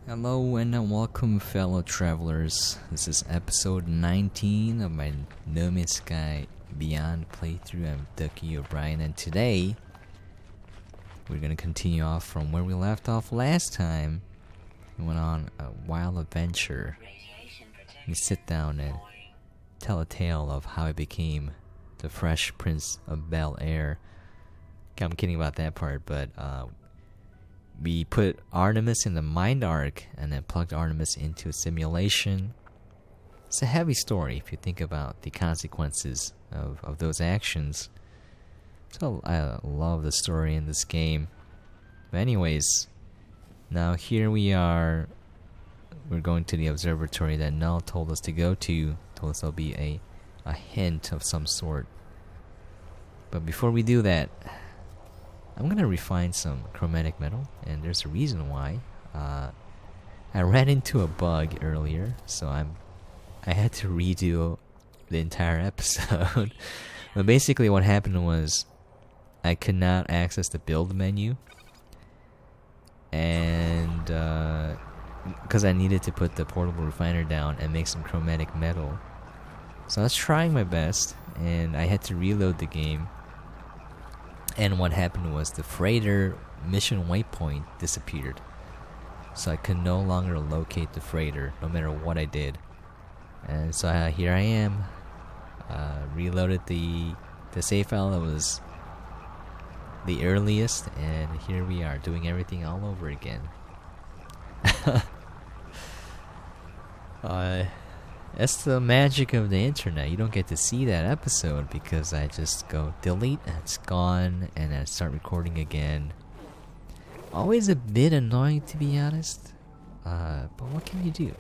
Hello and welcome, fellow travelers. This is episode 19 of my No Man's Sky Beyond playthrough. I'm Ducky O'Brien, and today we're gonna continue off from where we left off last time. We went on a wild adventure. We sit down and tell a tale of how I became the Fresh Prince of Bel-Air. I'm kidding about that part, but we put Artemis in the Mind Arc and then plugged Artemis into a simulation. It's a heavy story if you think about the consequences of those actions. So I love the story in this game. But anyways, now here we are. We're going to the observatory that Null told us to go to. Told us there'll be a hint of some sort. But before we do that, I'm gonna refine some chromatic metal, and there's a reason why. I ran into a bug earlier, so I had to redo the entire episode. But basically what happened was I could not access the build menu, and because I needed to put the portable refiner down and make some chromatic metal. So I was trying my best, and I had to reload the game. And what happened was the freighter mission waypoint disappeared. So I could no longer locate the freighter, no matter what I did. And so here I am. Reloaded the save file that was the earliest, and here we are doing everything all over again. That's the magic of the internet. You don't get to see that episode because I just go delete and it's gone, and I start recording again. Always a bit annoying, to be honest, but what can you do?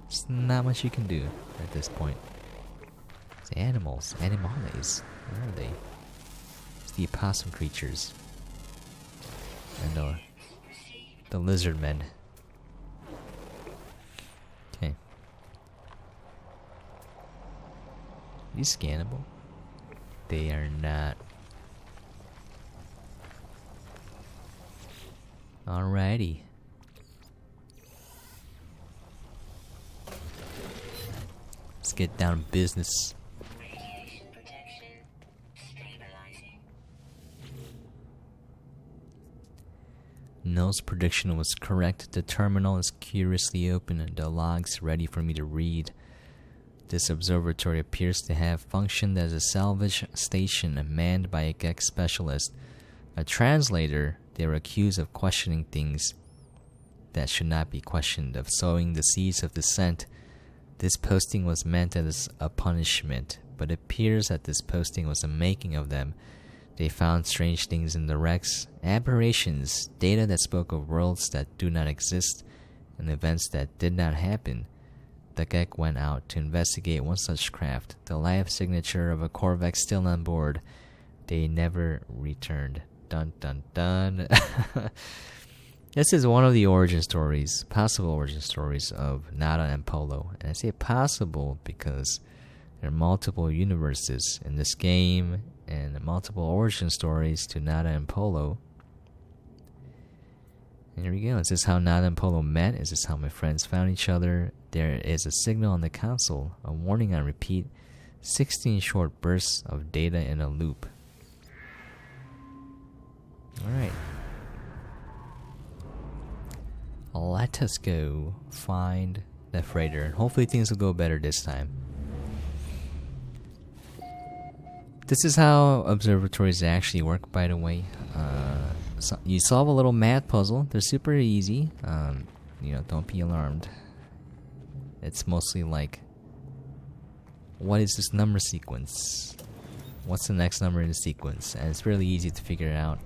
There's not much you can do at this point. It's animals, animales. Where are they? It's the opossum creatures and the lizard men. Okay. These scannable? They are not. Alrighty. Let's get down to business. Radiation protection stabilizing. Null's prediction was correct. The terminal is curiously open and the logs ready for me to read. This observatory appears to have functioned as a salvage station manned by a GEC specialist. A translator, they were accused of questioning things that should not be questioned, of sowing the seeds of dissent. This posting was meant as a punishment, but it appears that this posting was the making of them. They found strange things in the wrecks, aberrations, data that spoke of worlds that do not exist, and events that did not happen. The GEC went out to investigate one such craft, the life signature of a Corvette still on board. They never returned. Dun dun dun. This is one of the origin stories, possible origin stories of Nada and Polo. And I say possible because there are multiple universes in this game and multiple origin stories to Nada and Polo. And here we go. Is this how Nada and Polo met? Is this how my friends found each other? There is a signal on the console, a warning on repeat, 16 short bursts of data in a loop. Alright. Let us go find the freighter, and hopefully things will go better this time. This is how observatories actually work, by the way. So you solve a little math puzzle. They're super easy. Don't be alarmed. It's mostly like, what is this number sequence? What's the next number in the sequence? And it's really easy to figure it out.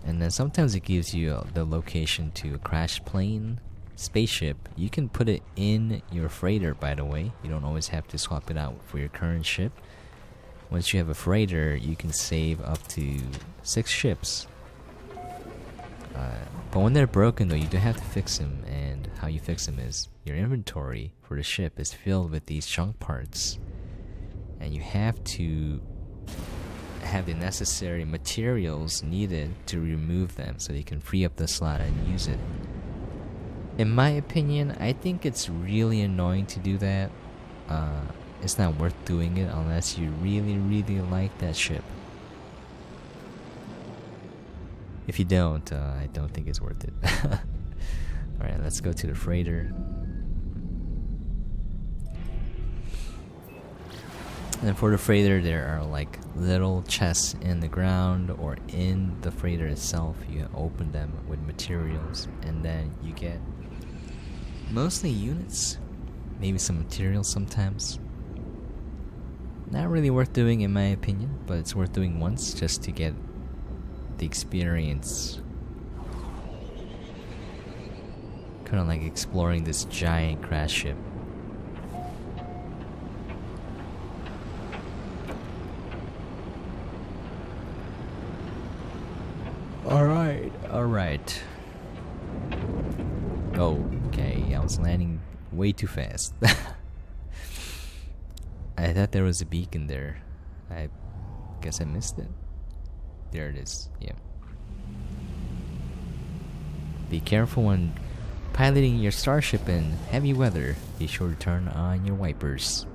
And then sometimes it gives you the location to a crashed plane, spaceship. You can put it in your freighter, by the way. You don't always have to swap it out for your current ship. Once you have a freighter, you can save up to 6 ships. But when they're broken, though, you do have to fix them. And how you fix them is your inventory for the ship is filled with these junk parts, and you have to have the necessary materials needed to remove them so you can free up the slot and use it. In my opinion, I think it's really annoying to do that. It's not worth doing it unless you really, really like that ship. If you don't, I don't think it's worth it. Alright, let's go to the freighter. And for the freighter, there are like little chests in the ground or in the freighter itself. You open them with materials, and then you get mostly units, maybe some materials sometimes. Not really worth doing in my opinion, but it's worth doing once just to get the experience. Kind of like exploring this giant crash ship. Alright. Okay, I was landing way too fast. I thought there was a beacon there. I guess I missed it. There it is, yeah. Be careful when piloting your starship in heavy weather. Be sure to turn on your wipers.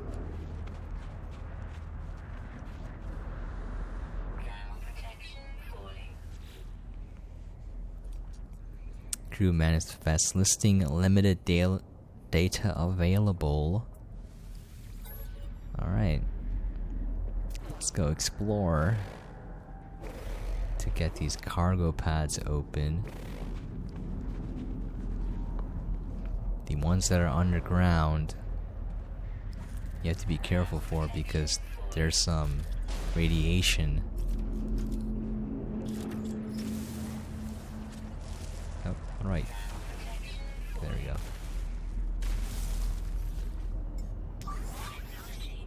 Crew manifest listing limited data available. Alright. Let's go explore to get these cargo pods open. The ones that are underground, you have to be careful for because there's some radiation. Oh, alright. There we go.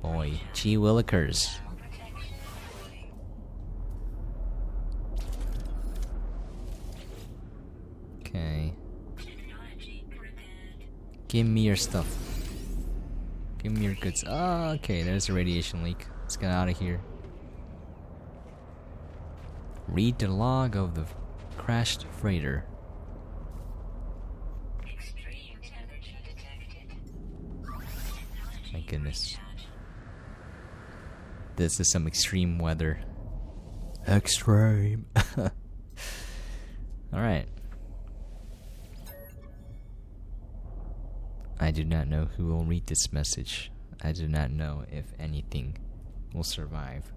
Boy, gee willikers. Okay. Give me your stuff. Give me your goods. Oh, okay, there's a radiation leak. Let's get out of here. Read the log of the crashed freighter. Extreme temperature detected. My goodness. This is some extreme weather. Extreme. Alright. I do not know who will read this message. I do not know if anything will survive.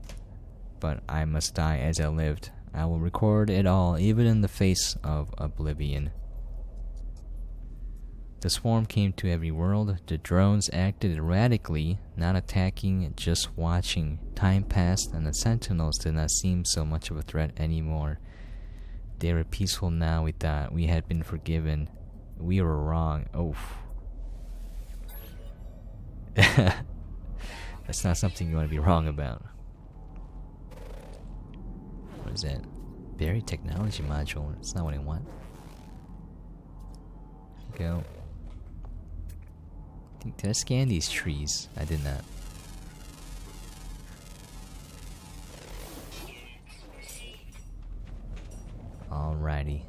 But I must die as I lived. I will record it all, even in the face of oblivion. The swarm came to every world. The drones acted erratically, not attacking, just watching. Time passed, and the sentinels did not seem so much of a threat anymore. They were peaceful now, we thought. We had been forgiven. We were wrong. Oof. That's not something you want to be wrong about. What is that? Buried technology module. That's not what I want. Go. Did I scan these trees? I did not. Alrighty.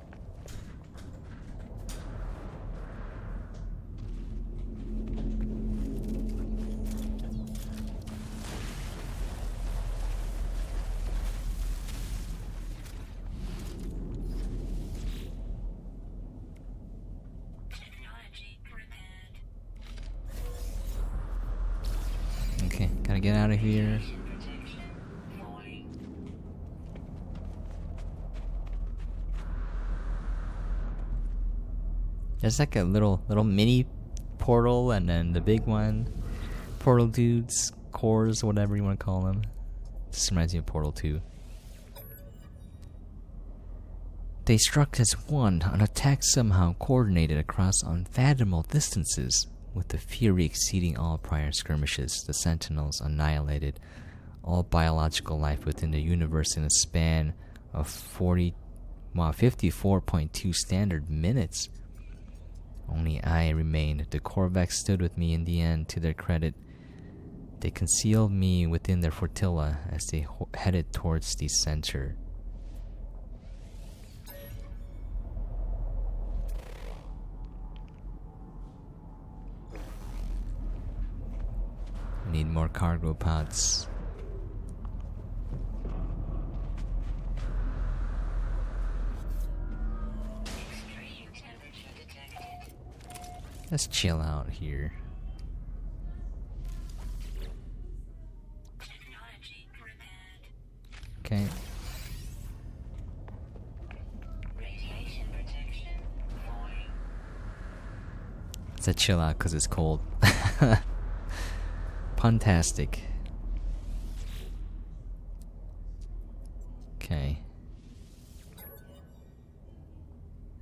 Okay, gotta get out of here. There's like a little mini portal, and then the big one. Portal dudes, cores, whatever you want to call them. This reminds me of Portal 2. They struck as one, an attack somehow coordinated across unfathomable distances. With the fury exceeding all prior skirmishes, the Sentinels annihilated all biological life within the universe in a span of 54.2 standard minutes. Only I remained. The Korvax stood with me in the end. To their credit, they concealed me within their flotilla as they headed towards the center. Need more cargo pods. Extreme temperature detected. Let's chill out here. Technology prepared. Okay. Radiation protection falling. Let's chill out because it's cold. Puntastic. Okay.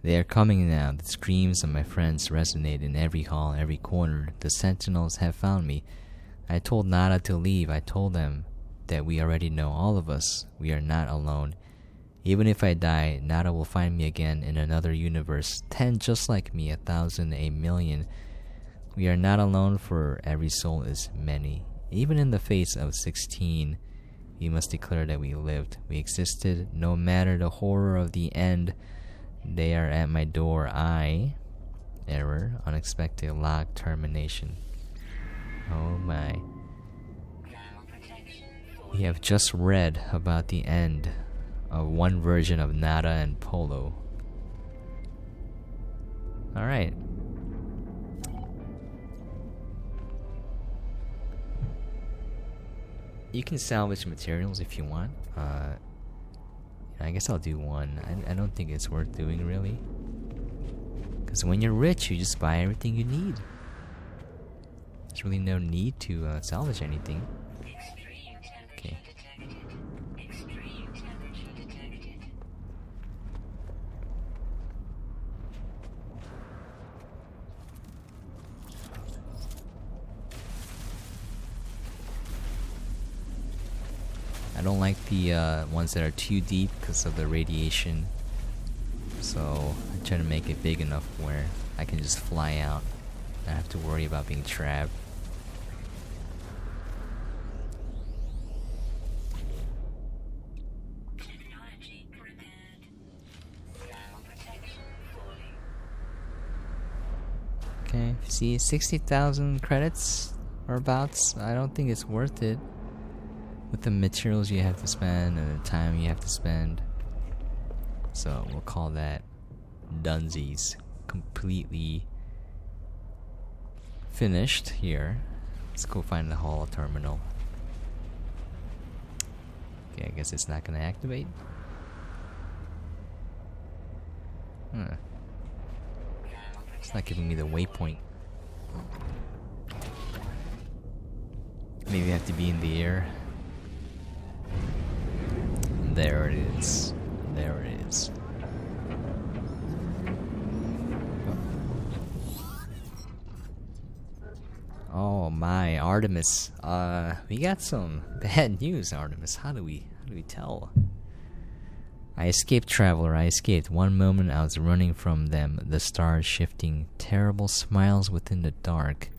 They are coming now. The screams of my friends resonate in every hall, every corner. The sentinels have found me. I told Nada to leave. I told them that we already know, all of us. We are not alone. Even if I die, Nada will find me again in another universe. 10 just like me, 1,000, 1,000,000. We are not alone, for every soul is many. Even in the face of 16, we must declare that we lived. We existed, no matter the horror of the end. They are at my door. Error, unexpected lock, termination. Oh my. Thermal protection We have just read about the end of one version of Nada and Polo. Alright. You can salvage materials if you want. I guess I'll do one. I don't think it's worth doing, really. Because when you're rich, you just buy everything you need. There's really no need to salvage anything. Extreme temperature Okay. detected. Extreme temperature detected. I don't like the ones that are too deep because of the radiation. So I try to make it big enough where I can just fly out. I don't have to worry about being trapped. Technology prepared. Thermal protection falling. Okay, see, 60,000 credits or abouts. I don't think it's worth it with the materials you have to spend and the time you have to spend. So we'll call that Dunsies. Completely finished here. Let's go find the hall terminal. Okay, I guess it's not gonna activate. It's not giving me the waypoint. Maybe I have to be in the air. There it is. There it is. Oh my, Artemis. We got some bad news, Artemis. How do we tell? I escaped, traveler. I escaped. One moment I was running from them, the stars shifting, terrible smiles within the dark.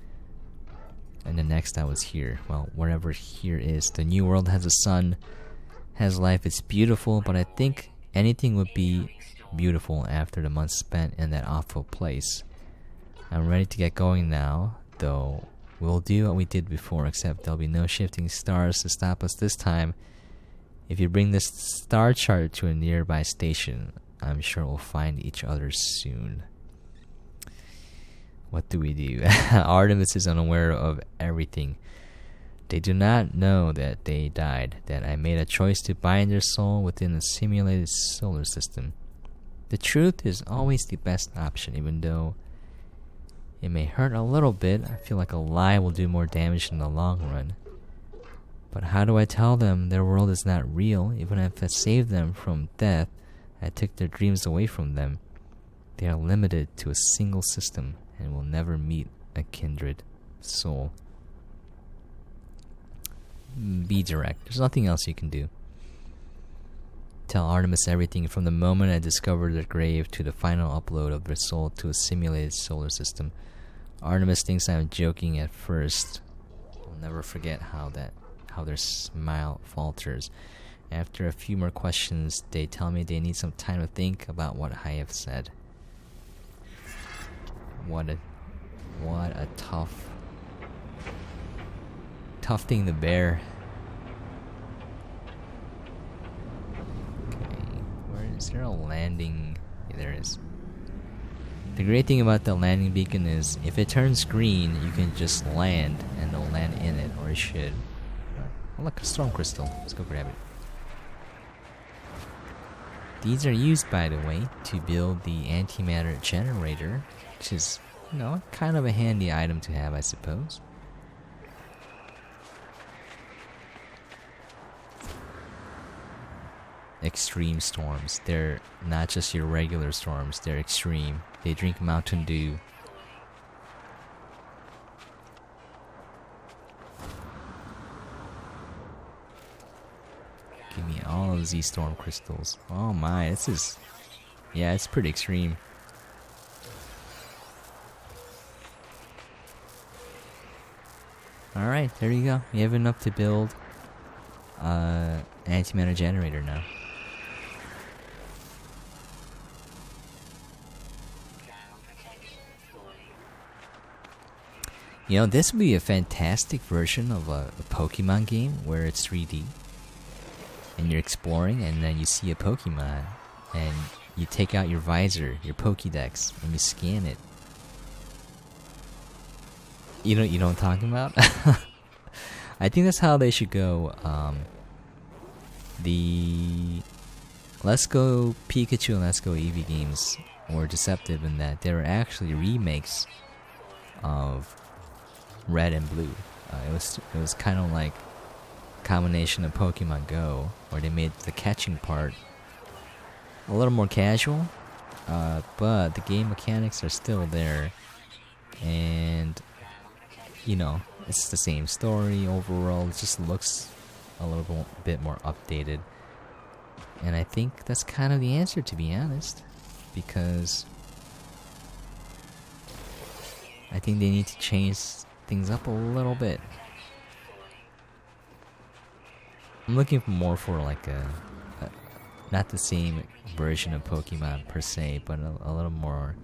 And the next I was here. Well, wherever here is. The new world has a sun, has life. It's beautiful, but I think anything would be beautiful after the months spent in that awful place. I'm ready to get going now, though. We'll do what we did before, except there'll be no shifting stars to stop us this time. If you bring this star chart to a nearby station, I'm sure we'll find each other soon. What do we do? Artemis is unaware of everything. They do not know that they died, that I made a choice to bind their soul within a simulated solar system. The truth is always the best option, even though it may hurt a little bit. I feel like a lie will do more damage in the long run. But how do I tell them their world is not real? Even if I saved them from death, I took their dreams away from them. They are limited to a single system and will never meet a kindred soul. Be direct. There's nothing else you can do. Tell Artemis everything from the moment I discovered their grave to the final upload of their soul to a simulated solar system. Artemis thinks I'm joking at first. I'll never forget how their smile falters. After a few more questions, they tell me they need some time to think about what I have said. What a tough tufting the bear. Okay, where is there a landing? Yeah, there is. The great thing about the landing beacon is if it turns green, you can just land and it'll land in it, or it should. Oh look, a storm crystal. Let's go grab it. These are used, by the way, to build the antimatter generator, which is, you know, kind of a handy item to have, I suppose. Extreme storms. They're not just your regular storms, they're extreme. They drink Mountain Dew. Give me all of these storm crystals. Oh my, this is... yeah, it's pretty extreme. Alright, there you go. You have enough to build antimatter generator now. You know, this would be a fantastic version of a Pokemon game where it's 3D. And you're exploring and then you see a Pokemon. And you take out your visor, your Pokédex, and you scan it. You know what I'm talking about? I think that's how they should go. The Let's Go Pikachu and Let's Go Eevee games were deceptive in that they were actually remakes of Red and Blue. It was kind of like a combination of Pokemon Go, where they made the catching part a little more casual, but the game mechanics are still there, and you know, it's the same story overall. It just looks a little bit more updated, and I think that's kind of the answer, to be honest, because I think they need to change things up a little bit. I'm looking more for like a not the same version of Pokemon per se, but a little more,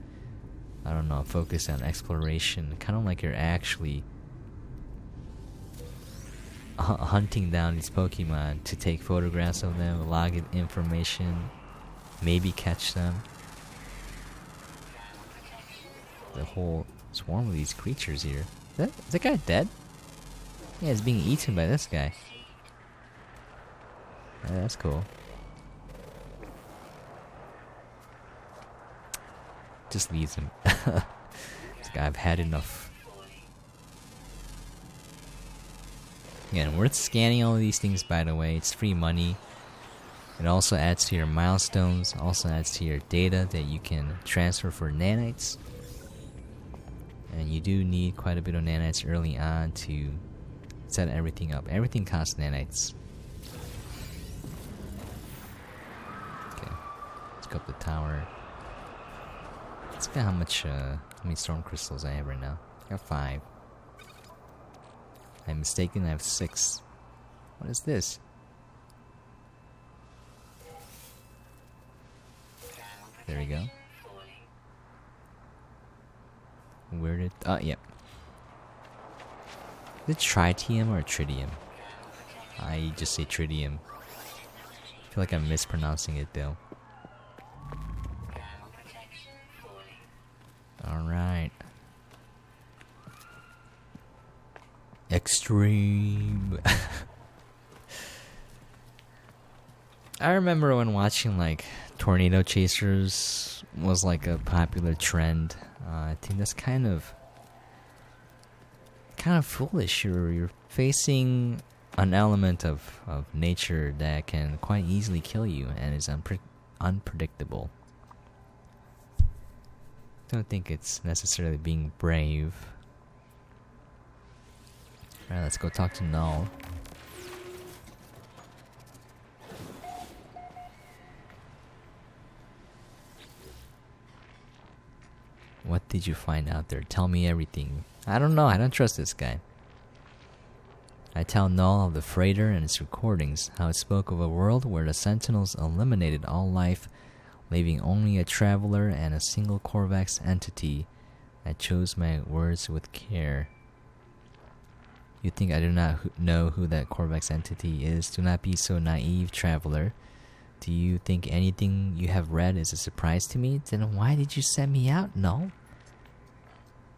I don't know, focus on exploration, kind of like you're actually hunting down these Pokemon to take photographs of them, log in information, maybe catch them. The whole swarm of these creatures here. Is that guy dead? Yeah, he's being eaten by this guy. Yeah, that's cool. Just leaves him. This guy, I've had enough. Yeah, and worth scanning all of these things, by the way. It's free money. It also adds to your milestones, also adds to your data that you can transfer for nanites. And you do need quite a bit of nanites early on to set everything up. Everything costs nanites. Okay, let's go up the tower. Let's see how many storm crystals I have right now. I have 5. I'm mistaken, I have 6. What is this? There we go. Where did... oh, yep. Is it tritium or tritium? I just say tritium. I feel like I'm mispronouncing it though. Alright. Extreme. I remember when watching like tornado chasers was like a popular trend. I think that's kind of foolish. You're facing an element of nature that can quite easily kill you and is unpredictable. Don't think it's necessarily being brave. Alright, let's go talk to Null. What did you find out there? Tell me everything. I don't know, I don't trust this guy. I tell Null of the freighter and its recordings, how it spoke of a world where the Sentinels eliminated all life, leaving only a traveler and a single Korvax entity. I chose my words with care. You think I do not know who that Corvex entity is? Do not be so naive, traveler. Do you think anything you have read is a surprise to me? Then why did you send me out, Null?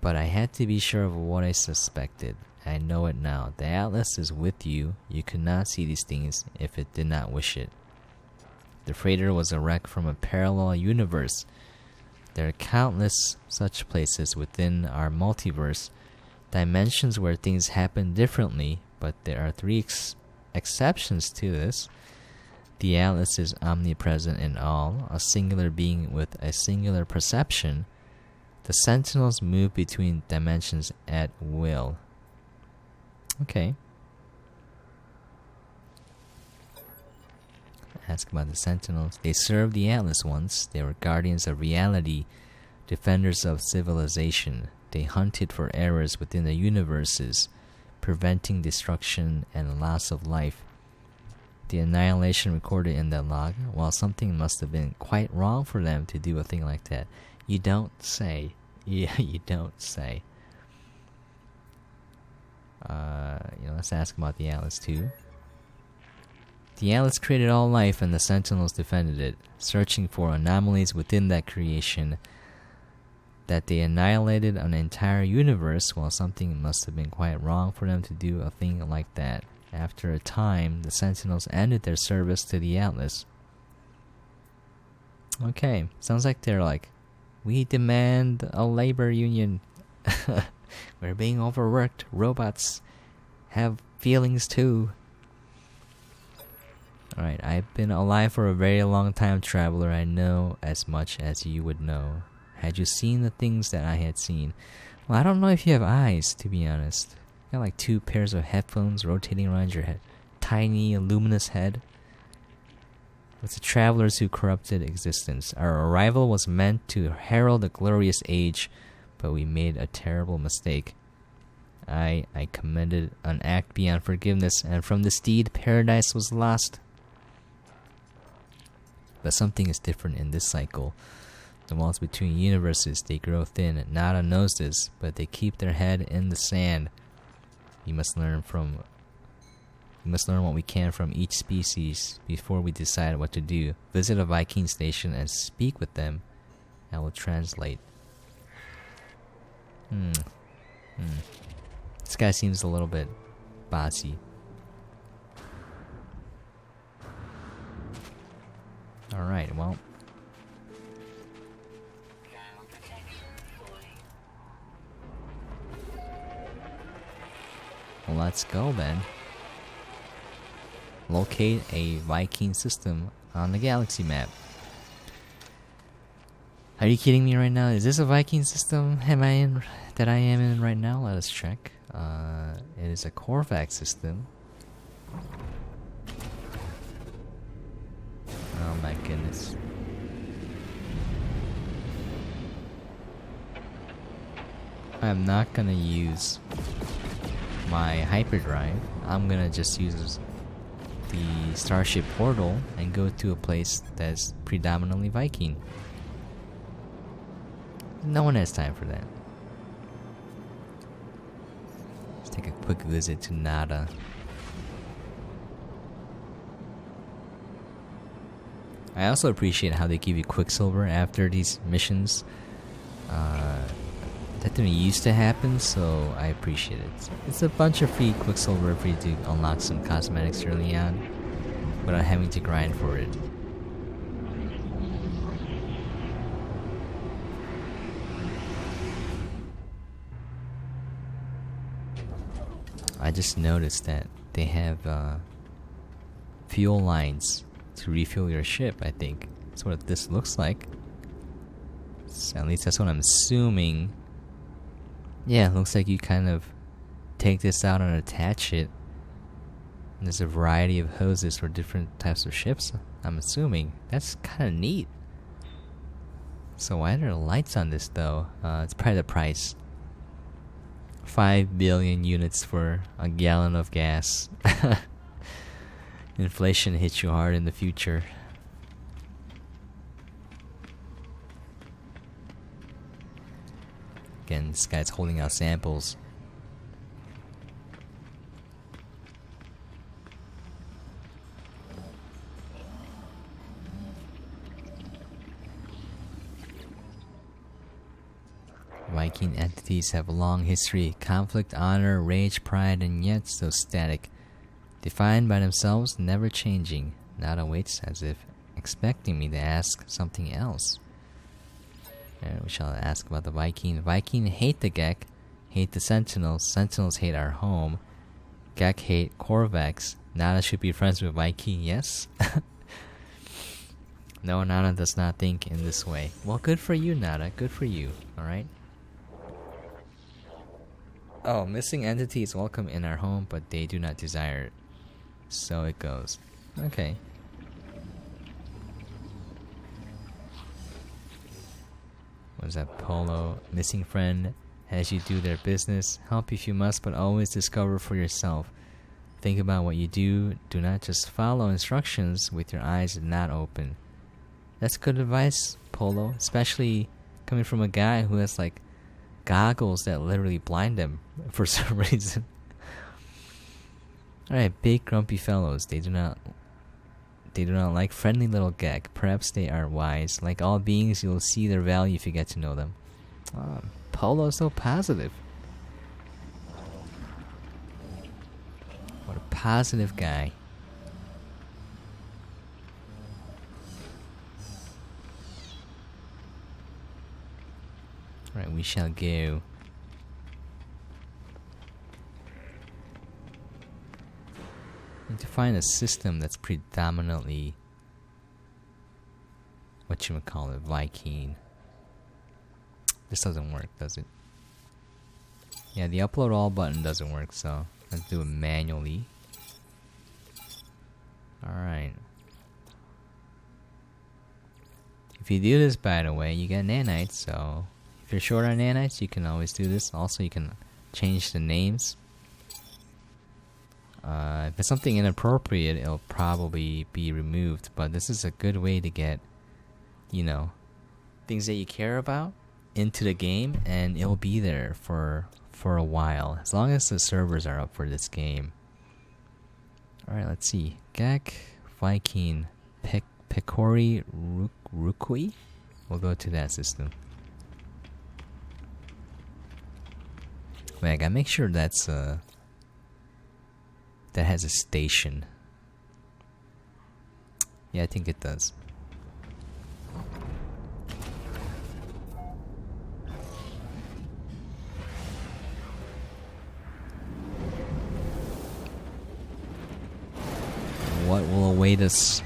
But I had to be sure of what I suspected. I know it now. The Atlas is with you. You could not see these things if it did not wish it. The freighter was a wreck from a parallel universe. There are countless such places within our multiverse, dimensions where things happen differently, but there are three exceptions to this. The Atlas is omnipresent in all, a singular being with a singular perception. The Sentinels move between dimensions at will. Okay. Ask about the Sentinels. They served the Atlas once. They were guardians of reality, defenders of civilization. They hunted for errors within the universes, preventing destruction and loss of life. The annihilation recorded in that log, while something must have been quite wrong for them to do a thing like that. You don't say. Yeah, you don't say. Let's ask about the Atlas too. The Atlas created all life and the Sentinels defended it, searching for anomalies within that creation. That they annihilated an entire universe, while something must have been quite wrong for them to do a thing like that. After a time, the Sentinels ended their service to the Atlas. Okay, sounds like they're like, we demand a labor union. We're being overworked. Robots have feelings too. Alright, I've been alive for a very long time, traveler. I know as much as you would know. Had you seen the things that I had seen? Well, I don't know if you have eyes, to be honest. You got like 2 pairs of headphones rotating around your head. Tiny, luminous head. It's the travelers who corrupted existence. Our arrival was meant to herald a glorious age, but we made a terrible mistake. I committed an act beyond forgiveness, and from this deed, paradise was lost. But something is different in this cycle. The walls between universes, they grow thin. Nada knows this, but they keep their head in the sand. We must learn what we can from each species before we decide what to do. Visit a Vykeen station and speak with them. I will translate. This guy seems a little bit bossy. Alright, well. Well, let's go then. Locate a Vykeen system on the galaxy map. Are you kidding me right now? Is this a Vykeen system I am in right now? Let us check. It is a Corvax system. Oh my goodness. I'm not gonna use my hyperdrive. I'm gonna just use the starship portal and go to a place that's predominantly Vykeen. No one has time for that. Let's take a quick visit to Nada. I also appreciate how they give you Quicksilver after these missions. That didn't used to happen, so I appreciate it. It's a bunch of free Quicksilver for you to unlock some cosmetics early on without having to grind for it. I just noticed that they have fuel lines to refuel your ship, I think. That's what this looks like. So at least that's what I'm assuming. Yeah, it looks like you kind of take this out and attach it. And there's a variety of hoses for different types of ships, I'm assuming. That's kind of neat. So why are there lights on this though? It's probably the price. 5 billion units for a gallon of gas. Inflation hits you hard in the future. Again, this guy's holding out samples. Vykeen entities have a long history, conflict, honor, rage, pride, and yet so static. Defined by themselves, never changing. Nada waits as if expecting me to ask something else. And we shall ask about the Vykeen. Vykeen hate the Gek, hate the Sentinels. Sentinels hate our home. Gek hate Korvax. Nada should be friends with Vykeen, yes? No, Nada does not think in this way. Well, good for you, Nada. Good for you. Alright? Oh, missing entities welcome in our home, but they do not desire it. So it goes. Okay. What is that? Polo. Missing friend. As you do their business. Help if you must, but always discover for yourself. Think about what you do. Do not just follow instructions with your eyes not open. That's good advice, Polo. Especially coming from a guy who has like goggles that literally blind him for some reason. Alright, big grumpy fellows. They do not like friendly little Gek. Perhaps they are wise. Like all beings, you will see their value if you get to know them. Polo is so positive. What a positive guy. Alright, we shall go. Need to find a system that's predominantly whatchamacallit, Vykeen. This doesn't work, does it? Yeah, the upload all button doesn't work, so let's do it manually. Alright. If you do this, by the way, you get nanites, so if you're short on nanites, you can always do this. Also, you can change the names. If it's something inappropriate, it'll probably be removed, but this is a good way to get, you know, things that you care about into the game, and it'll be there for a while, as long as the servers are up for this game. Alright, let's see. Gek, Vykeen, Pekori, Rukui? We'll go to that system. Wait, I gotta make sure that's that has a station. Yeah, I think it does. What will await us?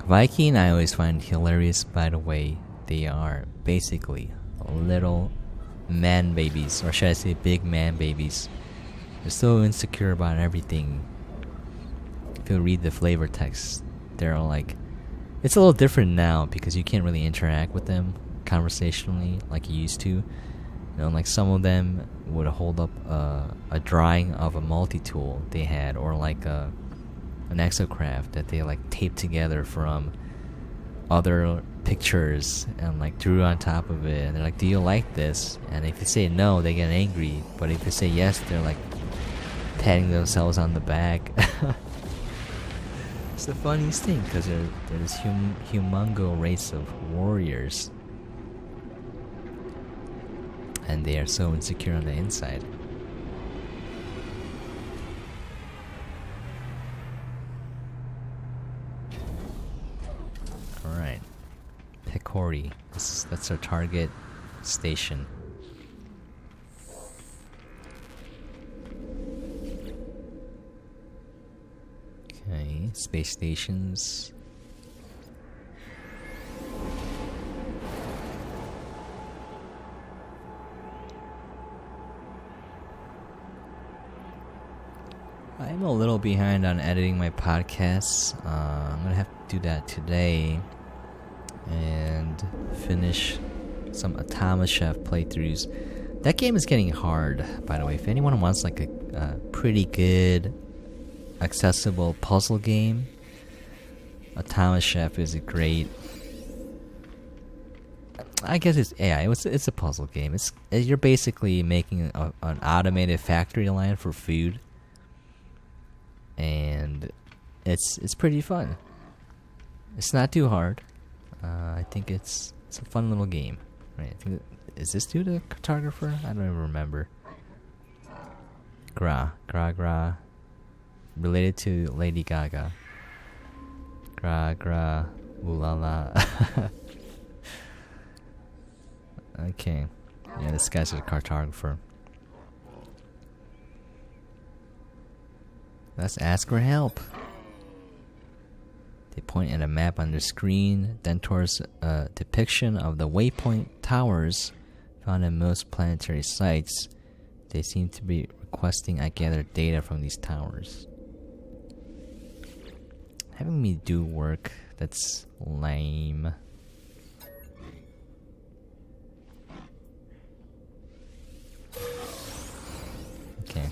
Vykeen I always find hilarious, by the way. They are basically little man babies, or should I say big man babies. They're so insecure about everything. If you read the flavor text, they're all like, it's a little different now because you can't really interact with them conversationally like you used to. You know, like some of them would hold up a drawing of a multi-tool they had, or like an exocraft that they like taped together from other pictures and like drew on top of it, and they're like, do you like this? And if you say no, they get angry, but if you say yes, they're like patting themselves on the back. It's the funniest thing because they're this humongo race of warriors, and they are so insecure on the inside. Alright. Pekori. That's our target station. Okay, space stations. I'm a little behind on editing my podcasts. I'm gonna have to do that today and finish some Artemis Chef playthroughs. That game is getting hard, by the way. If anyone wants like a pretty good, accessible puzzle game, Artemis Chef is a great. I guess it's it's a puzzle game. You're basically making an automated factory line for food, and it's pretty fun. It's not too hard. I think it's a fun little game. Right? I think is this due to cartographer? I don't even remember. Gra. Related to Lady Gaga. Gra. Ooh la la. Okay. Yeah, this guy's a cartographer. Let's ask for help. They point at a map on the screen, then towards a depiction of the waypoint towers found in most planetary sites. They seem to be requesting I gather data from these towers. Having me do work that's lame. Okay.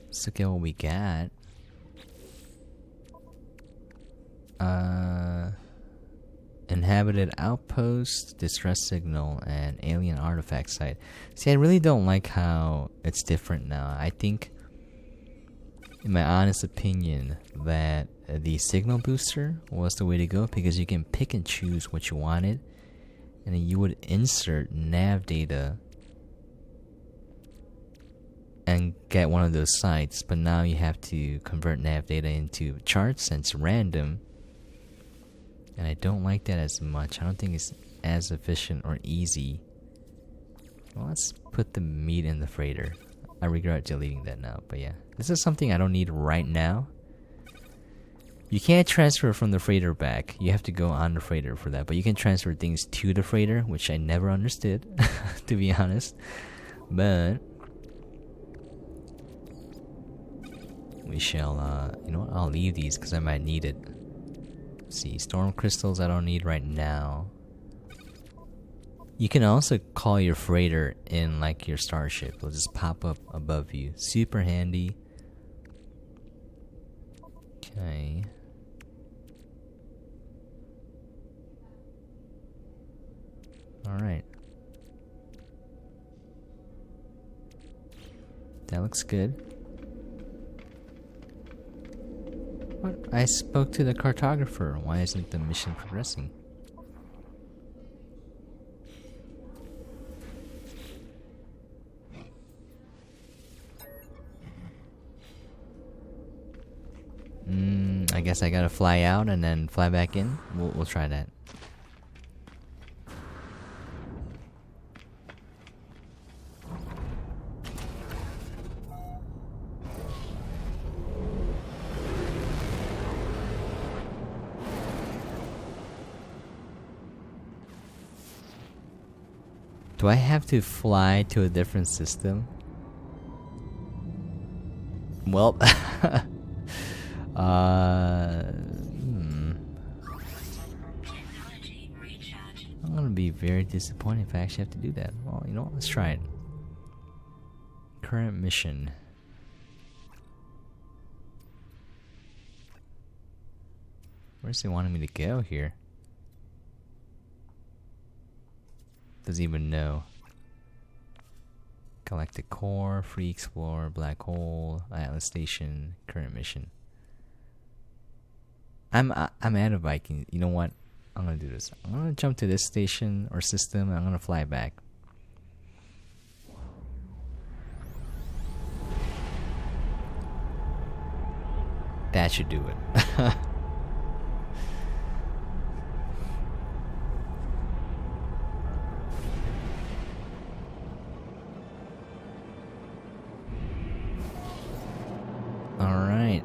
Let's look at what we got. Inhabited outpost, distress signal, and alien artifact site. See, I really don't like how it's different now. I think, in my honest opinion, that the signal booster was the way to go because you can pick and choose what you wanted, and then you would insert nav data and get one of those sites. But now you have to convert nav data into charts, and it's random. And I don't like that as much. I don't think it's as efficient or easy. Well, let's put the meat in the freighter. I regret deleting that now, but yeah. This is something I don't need right now. You can't transfer from the freighter back. You have to go on the freighter for that. But you can transfer things to the freighter, which I never understood, to be honest. But we shall, you know what? I'll leave these because I might need it. See, storm crystals I don't need right now. You can also call your freighter in like your starship. It'll just pop up above you. Super handy. Okay. Alright. That looks good. What? I spoke to the cartographer. Why isn't the mission progressing? I guess I gotta fly out and then fly back in. We'll try that. Do I have to fly to a different system? Well, I'm gonna be very disappointed if I actually have to do that. Well, you know what? Let's try it. Current mission. Where's he wanting me to go here? Doesn't even know. Galactic core, free explorer, black hole, Atlas station, current mission. I'm out of Vykeen. You know what? I'm gonna do this. I'm gonna jump to this station or system and I'm gonna fly back. That should do it. Alright.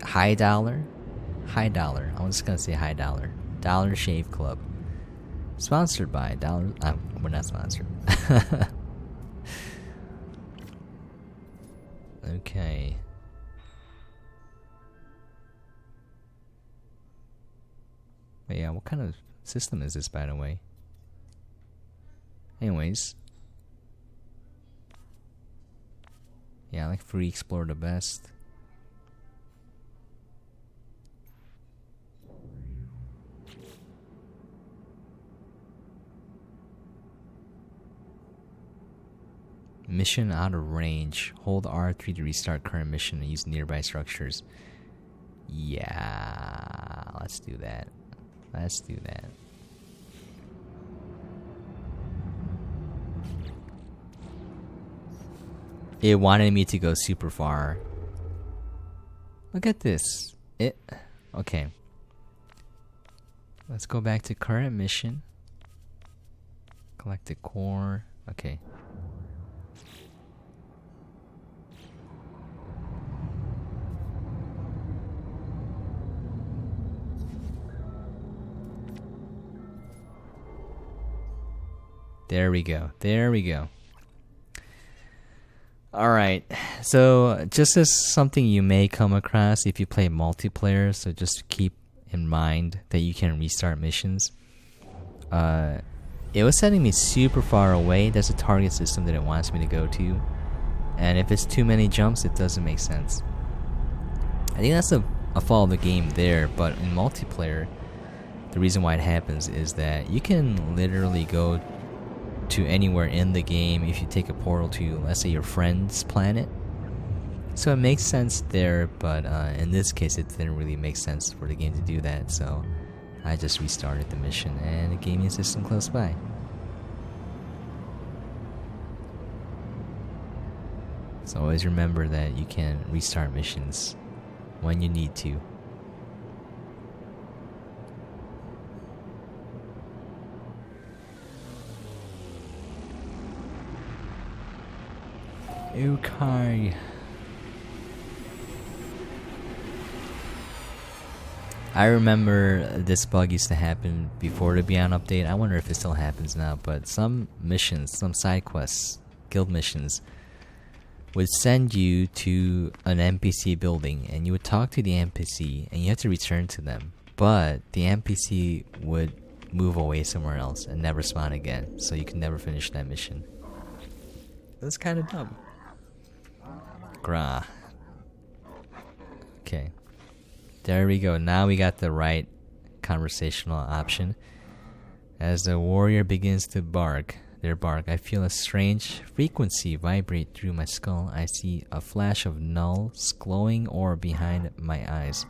High dollar. I'm just gonna say high dollar. Dollar Shave Club. Sponsored by Dollar. We're not sponsored. Okay. But yeah, what kind of system is this, by the way? Anyways. Yeah, I like Free Explore the best. Mission out of range. Hold R3 to restart current mission and use nearby structures. Yeah, let's do that. Let's do that. It wanted me to go super far. Look at this. Okay. Let's go back to current mission. Collect the core. Okay. There we go. There we go. Alright, so just as something you may come across if you play multiplayer, so just keep in mind that you can restart missions. It was sending me super far away. There's a target system that it wants me to go to. And if it's too many jumps, it doesn't make sense. I think that's a fault of the game there, but in multiplayer, the reason why it happens is that you can literally go to anywhere in the game if you take a portal to, let's say, your friend's planet. So it makes sense there, but in this case it didn't really make sense for the game to do that, so I just restarted the mission and it gave me a system close by. So always remember that you can restart missions when you need to. Okay. I remember this bug used to happen before the Beyond update. I wonder if it still happens now, but some missions, some side quests, guild missions, would send you to an NPC building and you would talk to the NPC and you have to return to them. But the NPC would move away somewhere else and never spawn again, so you can never finish that mission. That's kind of dumb. Grah. Okay. There we go. Now we got the right conversational option. As the warrior begins to bark, I feel a strange frequency vibrate through my skull. I see a flash of Null's glowing orb behind my eyes.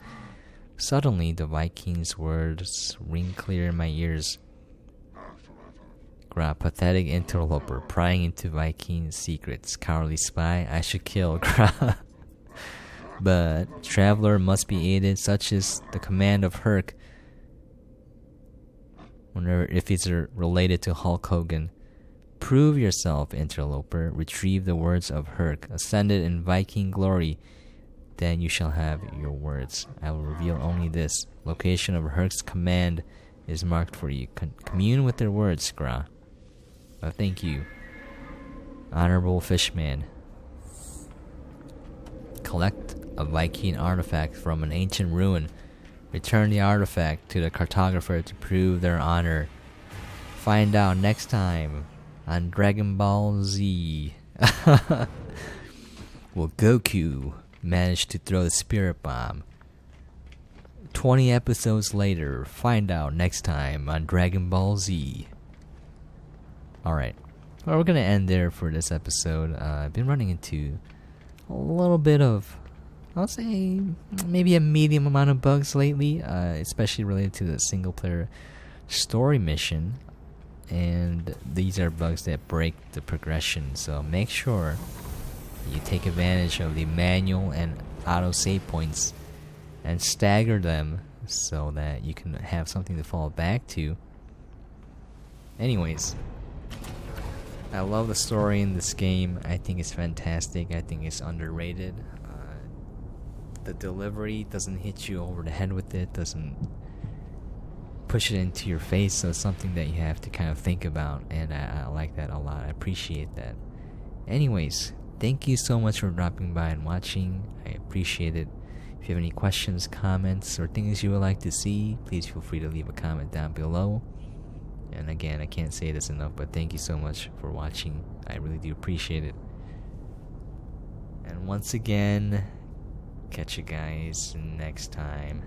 Suddenly, the Vykeen's words ring clear in my ears. Grah, pathetic interloper, prying into Vykeen's secrets. Cowardly spy, I should kill. Grah. But traveler must be aided, such is the command of Herc. Wonder if it's related to Hulk Hogan. Prove yourself, interloper. Retrieve the words of Herc. Ascended in Vykeen glory. Then you shall have your words. I will reveal only this. Location of Herc's command is marked for you. Commune with their words, Grah. Thank you. Honorable Fishman. Collect a Vykeen artifact from an ancient ruin. Return the artifact to the cartographer to prove their honor. Find out next time on Dragon Ball Z. Will Goku manage to throw the spirit bomb? 20 episodes later, find out next time on Dragon Ball Z. Alright, well, we're going to end there for this episode. I've been running into a little bit of, I'll say, maybe a medium amount of bugs lately, especially related to the single-player story mission. And these are bugs that break the progression, so make sure you take advantage of the manual and auto save points and stagger them so that you can have something to fall back to. Anyways, I love the story in this game. I think it's fantastic. I think it's underrated. The delivery doesn't hit you over the head with it, doesn't push it into your face, so it's something that you have to kind of think about, and I like that a lot. I appreciate that. Anyways, thank you so much for dropping by and watching. I appreciate it. If you have any questions, comments, or things you would like to see, please feel free to leave a comment down below. And again, I can't say this enough, but thank you so much for watching. I really do appreciate it. And once again, catch you guys next time.